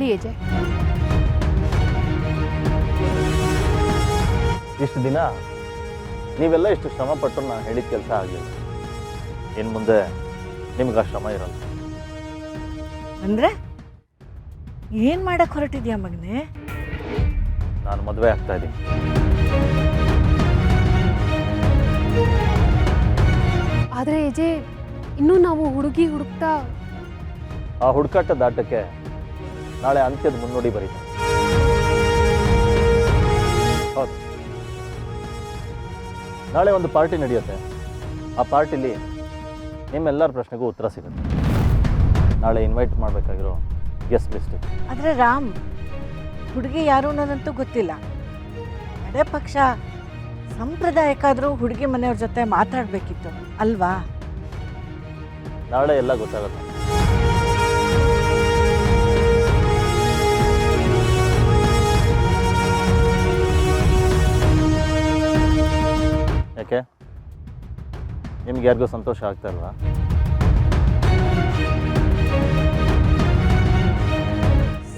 ಹೇಳಿ ಅಜಯ್. ಇಷ್ಟು ದಿನ ನೀವೆಲ್ಲ ಇಷ್ಟು ಶ್ರಮ ಪಟ್ಟು ನಾನು ಹೇಳಿದ ಕೆಲಸ ಆಗಲಿಲ್ಲ. ಇನ್ನು ಮುಂದೆ ನಿಮ್ಗೆ ಆ ಶ್ರಮ ಇರಲ್ಲ. ಅಂದ್ರೆ ಏನ್ ಮಾಡಕ್ ಹೊರಟಿದ್ಯಾ ಮಗನೇ? ನಾನು ಮದುವೆ ಆಗ್ತಾ ಇದ್ದೀನಿ. ಆದರೆ ಅಜಯ್, ಇನ್ನೂ ನಾವು ಹುಡುಗಿ ಹುಡುಕ್ತಾ ಆ ಹುಡುಕಾಟ ದಾಟಕ್ಕೆ ನಾಳೆ ಅಂತ್ಯದ ಮುನ್ನುಡಿ ಬರೀತಾರೆ. ಹೌದು, ನಾಳೆ ಒಂದು ಪಾರ್ಟಿ ನಡೆಯುತ್ತೆ. ಆ ಪಾರ್ಟಿಲಿ ನಿಮ್ಮೆಲ್ಲರ ಪ್ರಶ್ನೆಗೂ ಉತ್ತರ ಸಿಗುತ್ತೆ. ನಾಳೆ ಇನ್ವೈಟ್ ಮಾಡಬೇಕಾಗಿರೋ ಗೆಸ್ಟ್ ಲಿಸ್ಟ್. ಆದ್ರೆ ರಾಮ್, ಹುಡುಗಿ ಯಾರು ಅನ್ನೋದಂತೂ ಗೊತ್ತಿಲ್ಲ. ಅದೇ ಪಕ್ಷ ಸಂಪ್ರದಾಯಕ್ಕಾದ್ರೂ ಹುಡುಗಿ ಮನೆಯವ್ರ ಜೊತೆ ಮಾತಾಡ್ಬೇಕಿತ್ತು ಅಲ್ವಾ? ನಾಳೆ ಎಲ್ಲ ಗೊತ್ತಾಗುತ್ತೆ. ಯಾಕೆ, ನಿಮ್ಗೆ ಯಾರಿಗೂ ಸಂತೋಷ ಆಗ್ತಾ ಇಲ್ವಾ?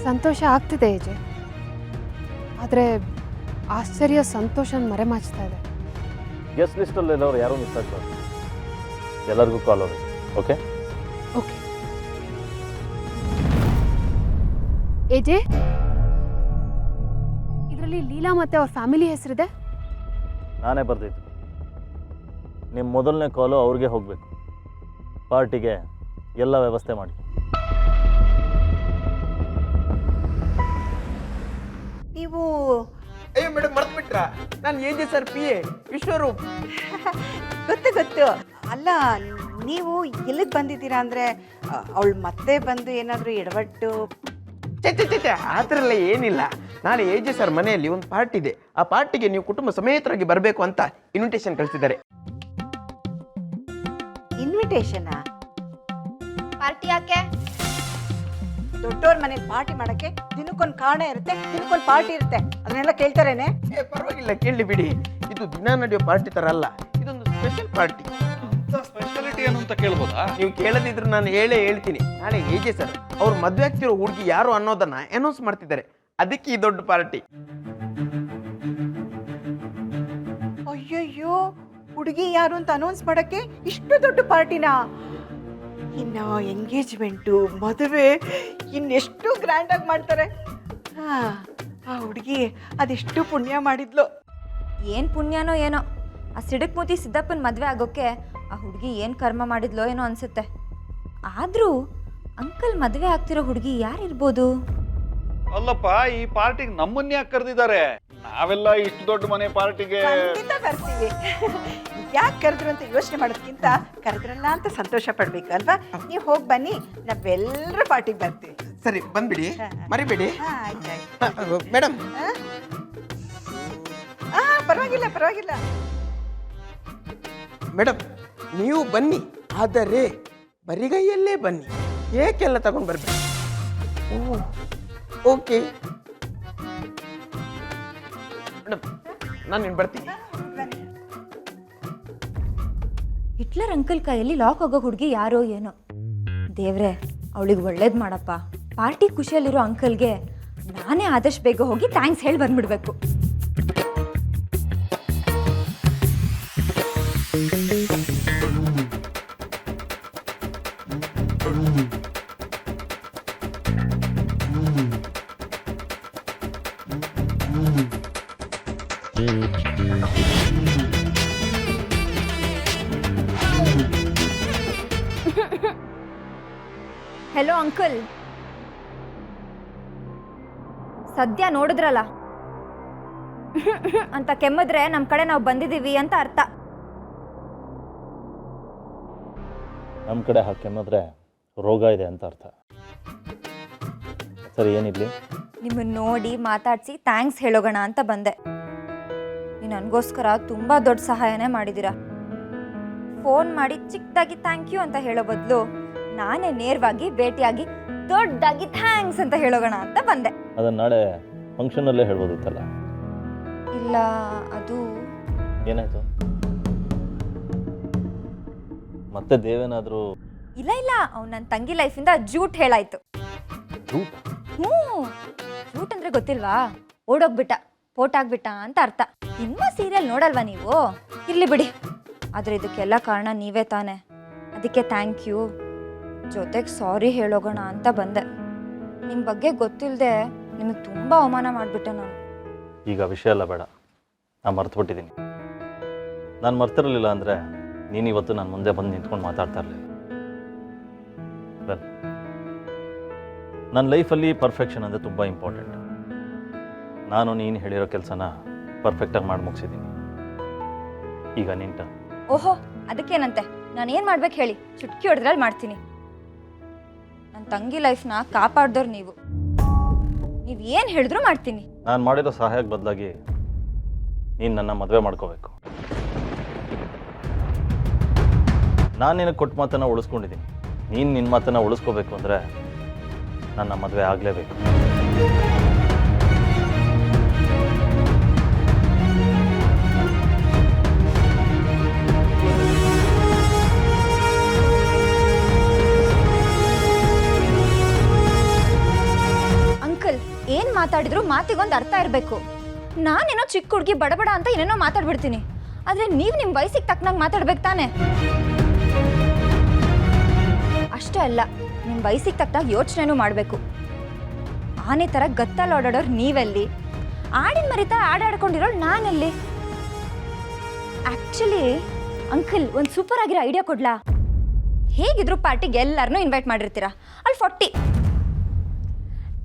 ಸಂತೋಷ ಆಗ್ತಿದೆ ಅಜಯ್, ಆದರೆ ಆಶ್ಚರ್ಯ ಸಂತೋಷನ ಮರೆಮಾಚ್ತಾ ಇದೆ. ಗೆಸ್ಟ್ ಲಿಸ್ಟಲ್ಲಿರೋರು ಯಾರೂ ಮಿಸ್ ಆಗ್ತಾರೆ. ಎಲ್ಲರಿಗೂ ಕಾಲ್ ಹೋಗುತ್ತೆ. ಓಕೆ ಓಕೆ ಅಜಯ್, ಇದರಲ್ಲಿ ಲೀಲಾ ಮತ್ತೆ ಅವ್ರ ಫ್ಯಾಮಿಲಿ ಹೆಸರಿದೆ. ನಾನೇ ಬರ್ದಿದ್ದು. ನಿಮ್ಮ ಮೊದಲನೇ ಕಾಲು ಅವ್ರಿಗೆ ಹೋಗಬೇಕು. ಪಾರ್ಟಿಗೆ ಎಲ್ಲ ವ್ಯವಸ್ಥೆ ಮಾಡಿ. ನೀವು ಅಯ್ಯೋ ಮೇಡಮ್, ಮರ್ತು ಬಿಟ್ರ? ನಾನು AJ ಸರ್ PA ವಿಶ್ವರೂಪ್. ಗೊತ್ತು. ಅಲ್ಲ, ನೀವು ಎಲ್ಲಿಗೆ ಬಂದಿದ್ದೀರಾ ಅಂದ್ರೆ ಅವಳು ಮತ್ತೆ ಬಂದು ಏನಾದರೂ ಎಡವಟ್ಟು? ಚೆ ಆ ಥರ ಎಲ್ಲ ಏನಿಲ್ಲ. ನಾನು AJ ಸರ್ ಮನೆಯಲ್ಲಿ ಒಂದು ಪಾರ್ಟಿ ಇದೆ. ಆ ಪಾರ್ಟಿಗೆ ನೀವು ಕುಟುಂಬ ಸಮೇತರಾಗಿ ಬರಬೇಕು ಅಂತ ಇನ್ವಿಟೇಷನ್ ಕಳಿಸಿದ್ದಾರೆ. ಇನ್ವಿಟೇಷನಾ? ಪಾರ್ಟಿ ಯಾಕೆ? ದೊಡ್ಡವ್ರ ಮನೆಗೆ ಪಾರ್ಟಿ ಮಾಡಕ್ಕೆ ದಿನಕ್ಕೊಂದು ಕಾರಣ ಇರುತ್ತೆ, ದಿನಕ್ಕೊಂದು ಪಾರ್ಟಿ ಇರುತ್ತೆ. ಅದನ್ನೆಲ್ಲ ಕೇಳ್ತಾರೇನೆ? ಪರವಾಗಿಲ್ಲ, ಕೇಳಿ ಬಿಡಿ. ಇದು ದಿನ ನಡೆಯೋ ಪಾರ್ಟಿ ತರ ಅಲ್ಲ, ಇದೊಂದು ಸ್ಪೆಷಲ್ ಪಾರ್ಟಿ. ಸ್ಪೆಷಾಲಿಟಿ ಏನು ಅಂತ ಕೇಳ್ಬೋದಾ? ನೀವು ಕೇಳದಿದ್ರು ನಾನು ಹೇಳ್ತೀನಿ. ನಾಳೆ AJ ಸರ್ ಅವ್ರು ಮದುವೆ ಆಗ್ತಿರೋ ಹುಡುಗಿ ಯಾರು ಅನ್ನೋದನ್ನ ಅನೌನ್ಸ್ ಮಾಡ್ತಿದ್ದಾರೆ. ಅದಕ್ಕೆ ಈ ದೊಡ್ಡ ಪಾರ್ಟಿ. ಅಯ್ಯಯ್ಯೋ, ಹುಡುಗಿ ಯಾರು ಅಂತ ಅನೌನ್ಸ್ ಮಾಡಕ್ಕೆ ಇಷ್ಟು ದೊಡ್ಡ ಪಾರ್ಟಿನಾ? ಇನ್ನ ಎಂಗೇಜ್ಮೆಂಟು, ಮದುವೆ ಇನ್ನೆಷ್ಟು ಗ್ರ್ಯಾಂಡ್ ಆಗಿ ಮಾಡ್ತಾರೆ. ಆ ಹುಡುಗಿ ಅದೆಷ್ಟು ಪುಣ್ಯ ಮಾಡಿದ್ಲು. ಏನು ಪುಣ್ಯನೋ ಏನೋ, ಆ ಸಿಡಕ್ ಮೂತಿ ಸಿದ್ದಪ್ಪನ ಮದುವೆ ಆಗೋಕ್ಕೆ ಆ ಹುಡುಗಿ ಏನು ಕರ್ಮ ಮಾಡಿದ್ಲೋ ಏನೋ ಅನಿಸುತ್ತೆ. ಆದರೂ ಅಂಕಲ್ ಮದುವೆ ಆಗ್ತಿರೋ ಹುಡುಗಿ ಯಾರಿರ್ಬೋದು? ಅಲ್ಲಪ್ಪ, ಈ ಪಾರ್ಟಿಗೆ ನಮ್ಮನ್ನ ಯಾಕೆ ಕರೆದಿದ್ದಾರೆ? ನಾವೆಲ್ಲ ಇಷ್ಟು ದೊಡ್ಡ ಮನೆ ಪಾರ್ಟಿಗೆ ಖಂಡಿತ ಬರ್ತೀವಿ. ಯಾಕೆ ಕರೆದ್ರು ಅಂತ ಯೋಚನೆ ಮಾಡೋದಕ್ಕಿಂತ ಕರೆದ್ರಲ್ಲ ಅಂತ ಸಂತೋಷ ಪಡ್ಬೇಕು ಅಲ್ವಾ? ನೀವು ಹೋಗಿ ಬನ್ನಿ, ನಾವೆಲ್ಲರೂ ಪಾರ್ಟಿಗೆ ಬರ್ತೀವಿ. ಸರಿ, ಬಂದ್ಬಿಡಿ, ಮರಿಬೇಡಿ. ಆಯ್ತಾಯ್ತು ಮೇಡಮ್. ಪರವಾಗಿಲ್ಲ. ಮೇಡಮ್, ನೀವು ಬನ್ನಿ, ಆದರೆ ಬರಿಗೈಯಲ್ಲೇ ಬನ್ನಿ. ಏಕೆಲ್ಲ ತಗೊಂಡು ಬರ್ಬೇಕು. ಓಕೆ ಮೇಡಮ್, ನಾನು ಇನ್ನು ಬರ್ತೀನಿ. ಹಿಟ್ಲರ್ ಅಂಕಲ್ ಕೈಯಲ್ಲಿ ಲಾಕ್ ಹೋಗೋ ಹುಡುಗಿ ಯಾರೋ ಏನೋ. ದೇವ್ರೆ, ಅವಳಿಗೆ ಒಳ್ಳೇದು ಮಾಡಪ್ಪ. ಪಾರ್ಟಿ ಖುಷಿಯಲ್ಲಿರೋ ಅಂಕಲ್ಗೆ ನಾನೇ ಆದಷ್ಟು ಬೇಗ ಹೋಗಿ ಥ್ಯಾಂಕ್ಸ್ ಹೇಳಿ ಬಂದ್ಬಿಡ್ಬೇಕು. ಹೆಲೋ ಅಂಕಲ್, ಸದ್ಯ ನೋಡಿದ್ರಲ್ಲ ಅಂತ ಕೆಮ್ಮಿದ್ರೆ ನಮ್ಮ ಕಡೆ ನಾವು ಬಂದಿದ್ದೀವಿ ಅಂತ ಅರ್ಥ. ನಮ್ಮ ಕಡೆ ಹಾಕಿ ಕೆಮ್ಮಿದ್ರೆ ರೋಗ ಇದೆ ಅಂತ ಅರ್ಥ. ಸರಿ, ಏನಿರಲಿ? ನಿಮ್ಮನ್ನ ನೋಡಿ ಮಾತಾಡಿಸಿ ಥ್ಯಾಂಕ್ಸ್ ಹೇಳೋಗೋಣ ಅಂತ ಬಂದೆ. ನೀವು ನನಗೋಸ್ಕರ ತುಂಬ ದೊಡ್ಡ ಸಹಾಯನೇ ಮಾಡಿದ್ದೀರಾ. ಫೋನ್ ಮಾಡಿ ಚಿಕ್ಕದಾಗಿ ಥ್ಯಾಂಕ್ ಯು ಅಂತ ಹೇಳೋ ಬದಲು ನಾನೇ ನೇರವಾಗಿ ಭೇಟಿಯಾಗಿ ದೊಡ್ಡದಾಗಿ ಥ್ಯಾಂಕ್ಸ್ ಅಂತ ಹೇಳೋಗೋಣ ಅಂತ ಬಂದೆ. ಅದನ್ನು ನಾಳೆ ಫಂಕ್ಷನಲ್ಲೇ ಹೇಳ್ಬೋದಿತ್ತಲ್ಲ. ಇಲ್ಲ, ಅದು ಏನಾಯ್ತು? ಮತ್ತೆ ದೇವೇನಾದರೂ? ಇಲ್ಲ, ಅವ್ನು ನನ್ನ ತಂಗಿ ಲೈಫಿಂದ ಜೂಟ್ ಹೇಳಾಯ್ತು. ಜೂಟ್? ಹ್ಞೂ ರೂಟ್ ಅಂದರೆ ಗೊತ್ತಿಲ್ವಾ? ಓಡೋಗ್ಬಿಟ್ಟ, ಪೋಟ್ ಆಗ್ಬಿಟ್ಟ ಅಂತ ಅರ್ಥ. ನಿಮ್ಮ ಸೀರಿಯಲ್ ನೋಡಲ್ವಾ ನೀವು? ಇರ್ಲಿ ಬಿಡಿ. ಆದರೆ ಇದಕ್ಕೆಲ್ಲ ಕಾರಣ ನೀವೇ ತಾನೆ. ಅದಕ್ಕೆ ಥ್ಯಾಂಕ್ ಯು. ಜೊತೆಗೆ ಸಾರಿ ಹೇಳೋಗೋಣ ಅಂತ ಬಂದೆ. ನಿಮ್ಮ ಬಗ್ಗೆ ಗೊತ್ತಿಲ್ಲದೆ ನಿಮಗೆ ತುಂಬ ಅವಮಾನ ಮಾಡಿಬಿಟ್ಟೆ ನಾನು. ಈಗ ವಿಷಯ ಎಲ್ಲ ಬೇಡ, ನಾನು ಮರ್ತುಬಿಟ್ಟಿದ್ದೀನಿ. ನಾನು ಮರ್ತಿರಲಿಲ್ಲ ಅಂದರೆ ನೀನು ಇವತ್ತು ನಾನು ಮುಂದೆ ಬಂದು ನಿಂತ್ಕೊಂಡು ಮಾತಾಡ್ತಾ ಇರಲಿಲ್ಲ. ನನ್ನ ಲೈಫಲ್ಲಿ ಪರ್ಫೆಕ್ಷನ್ ಅಂದರೆ ತುಂಬ ಇಂಪಾರ್ಟೆಂಟ್. ನಾನು ನೀನು ಹೇಳಿರೋ ಕೆಲಸನ ಪರ್ಫೆಕ್ಟಾಗಿ ಮಾಡಿ ಮುಗಿಸಿದ್ದೀನಿ. ಈಗ ನಿಂಟ. ಓಹೋ, ಅದಕ್ಕೇನಂತೆ? ನಾನು ಏನು ಮಾಡ್ಬೇಕು ಹೇಳಿ? ಚುಟ್ಕಿ ಹೊಡೆದ್ರಲ್ಲಿ ಮಾಡ್ತೀನಿ. ನನ್ನ ತಂಗಿ ಲೈಫ್ನ ಕಾಪಾಡ್ದವ್ರು ನೀವು. ನೀವು ಏನು ಹೇಳಿದ್ರು ಮಾಡ್ತೀನಿ. ನಾನು ಮಾಡಿರೋ ಸಹಾಯಕ್ಕೆ ಬದಲಾಗಿ ನೀನು ನನ್ನ ಮದುವೆ ಮಾಡ್ಕೋಬೇಕು. ನಾನು ನಿನಗೆ ಕೊಟ್ಟ ಮಾತನ್ನು ಉಳಿಸ್ಕೊಂಡಿದ್ದೀನಿ. ನೀನು ನಿನ್ನ ಮಾತನ್ನು ಉಳಿಸ್ಕೋಬೇಕು ಅಂದರೆ ನನ್ನ ಮದುವೆ ಆಗಲೇಬೇಕು. ಅಂಕಲ್, ಏನ್ ಮಾತಾಡಿದ್ರು ಮಾತಿಗೊಂದು ಅರ್ಥ ಇರಬೇಕು. ನಾನೇನೋ ಚಿಕ್ಕ ಹುಡುಗಿ ಬಡಬಡ ಅಂತ ಏನೇನೋ ಮಾತಾಡ್ಬಿಡ್ತೀನಿ. ಆದ್ರೆ ನೀವು ನಿಮ್ಮ ವಯಸ್ಸಿಗೆ ತಕ್ಕನಾಗಿ ಮಾತಾಡ್ಬೇಕು ತಾನೆ. ಅಷ್ಟೇ ಅಲ್ಲ, ನಿಮ್ಮ ವಯಸ್ಸಿಗೆ ತಕ್ಕನಾಗಿ ಯೋಚನೆನೂ ಮಾಡಬೇಕು. ಆನೆ ಥರ ಗತ್ತಲ್ಲಿ ಓಡಾಡೋರು ನೀವೆಲ್ಲಿ? ಆಡಿನ ಮರಿತ ಆಡಾಡ್ಕೊಂಡಿರೋಳು ನಾನೆಲ್ಲಿ? ಆ್ಯಕ್ಚುಲಿ ಅಂಕಲ್, ಒಂದು ಸೂಪರ್ ಆಗಿರೋ ಐಡಿಯಾ ಕೊಡ್ಲಾ? ಹೇಗಿದ್ರು ಪಾರ್ಟಿಗೆ ಎಲ್ಲರನ್ನೂ ಇನ್ವೈಟ್ ಮಾಡಿರ್ತೀರಾ. ಅಲ್ಲಿ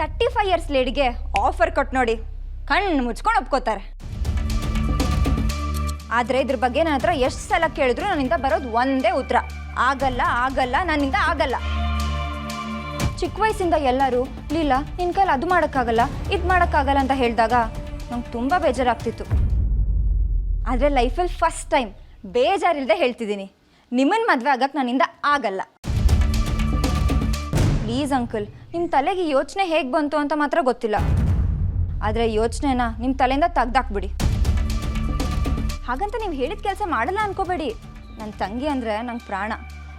35 ಇಯರ್ಸ್ ಲೇಡಿಗೆ ಆಫರ್ ಕೊಟ್ಟು ನೋಡಿ, ಕಣ್ಣು ಮುಚ್ಕೊಂಡು ಒಪ್ಕೋತಾರೆ. ಆದರೆ ಇದ್ರ ಬಗ್ಗೆ ನನ್ನ ಹತ್ರ ಎಷ್ಟು ಸಲ ಕೇಳಿದ್ರು ನನ್ನಿಂದ ಬರೋದು ಒಂದೇ ಉತ್ತರ: ಆಗಲ್ಲ ಆಗಲ್ಲ, ನನ್ನಿಂದ ಆಗಲ್ಲ. ಚಿಕ್ಕ ವಯಸ್ಸಿಂದ ಎಲ್ಲರೂ ಲೀಲಾ ನಿನ್ನ ಕೈಲಿ ಅದು ಮಾಡೋಕ್ಕಾಗಲ್ಲ, ಇದು ಮಾಡೋಕ್ಕಾಗಲ್ಲ ಅಂತ ಹೇಳಿದಾಗ ನಂಗೆ ತುಂಬ ಬೇಜಾರಾಗ್ತಿತ್ತು. ಆದರೆ ಲೈಫಲ್ಲಿ ಫಸ್ಟ್ ಟೈಮ್ ಬೇಜಾರಿಲ್ಲದೆ ಹೇಳ್ತಿದ್ದೀನಿ, ನಿಮ್ಮನ್ನ ಮದುವೆ ಆಗಕ್ಕೆ ನನ್ನಿಂದ ಆಗಲ್ಲ. ಪ್ಲೀಸ್ ಅಂಕಲ್, ನಿಮ್ಮ ತಲೆಗೆ ಯೋಚನೆ ಹೇಗೆ ಬಂತು ಅಂತ ಮಾತ್ರ ಗೊತ್ತಿಲ್ಲ. ಆದರೆ ಯೋಚನೆನ ನಿಮ್ಮ ತಲೆಯಿಂದ ತೆಗ್ದಾಕ್ಬಿಡಿ. ಹಾಗಂತ ನೀವು ಹೇಳಿದ ಕೆಲಸ ಮಾಡಲ್ಲ ಅನ್ಕೋಬೇಡಿ. ನನ್ನ ತಂಗಿ ಅಂದರೆ ನಂಗೆ ಪ್ರಾಣ.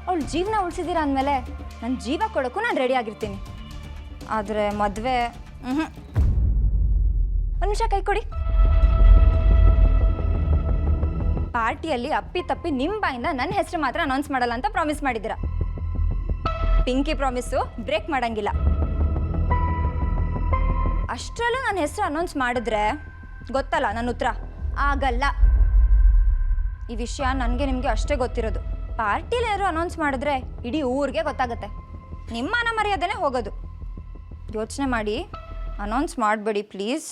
ಅವಳು ಜೀವನ ಉಳಿಸಿದ್ದೀರಾ ಅಂದಮೇಲೆ ನನ್ನ ಜೀವ ಕೊಡೋಕ್ಕೂ ನಾನು ರೆಡಿ ಆಗಿರ್ತೀನಿ. ಆದರೆ ಮದುವೆ ಒಂದು ನಿಮಿಷ ಕೈ ಕೊಡಿ. ಪಾರ್ಟಿಯಲ್ಲಿ ಅಪ್ಪಿ ತಪ್ಪಿ ನಿಮ್ಮ ಬಾಯಿಂದ ನನ್ನ ಹೆಸರು ಮಾತ್ರ ಅನೌನ್ಸ್ ಮಾಡಲ್ಲ ಅಂತ ಪ್ರಾಮಿಸ್ ಮಾಡಿದ್ದೀರಾ. ಪಿಂಕಿ ಪ್ರಾಮಿಸ್ಸು ಬ್ರೇಕ್ ಮಾಡಂಗಿಲ್ಲ. ಅಷ್ಟರಲ್ಲೂ ನನ್ನ ಹೆಸರು ಅನೌನ್ಸ್ ಮಾಡಿದ್ರೆ ಗೊತ್ತಲ್ಲ ನನ್ನ ಉತ್ತರ: ಆಗಲ್ಲ. ಈ ವಿಷಯ ನನಗೆ ನಿಮಗೆ ಅಷ್ಟೇ ಗೊತ್ತಿರೋದು. ಪಾರ್ಟಿಲಿ ಯಾರು ಅನೌನ್ಸ್ ಮಾಡಿದ್ರೆ ಇಡೀ ಊರಿಗೆ ಗೊತ್ತಾಗುತ್ತೆ. ನಿಮ್ಮ ಮರ್ಯಾದೆನೇ ಹೋಗೋದು. ಯೋಚನೆ ಮಾಡಿ, ಅನೌನ್ಸ್ ಮಾಡಬೇಡಿ ಪ್ಲೀಸ್.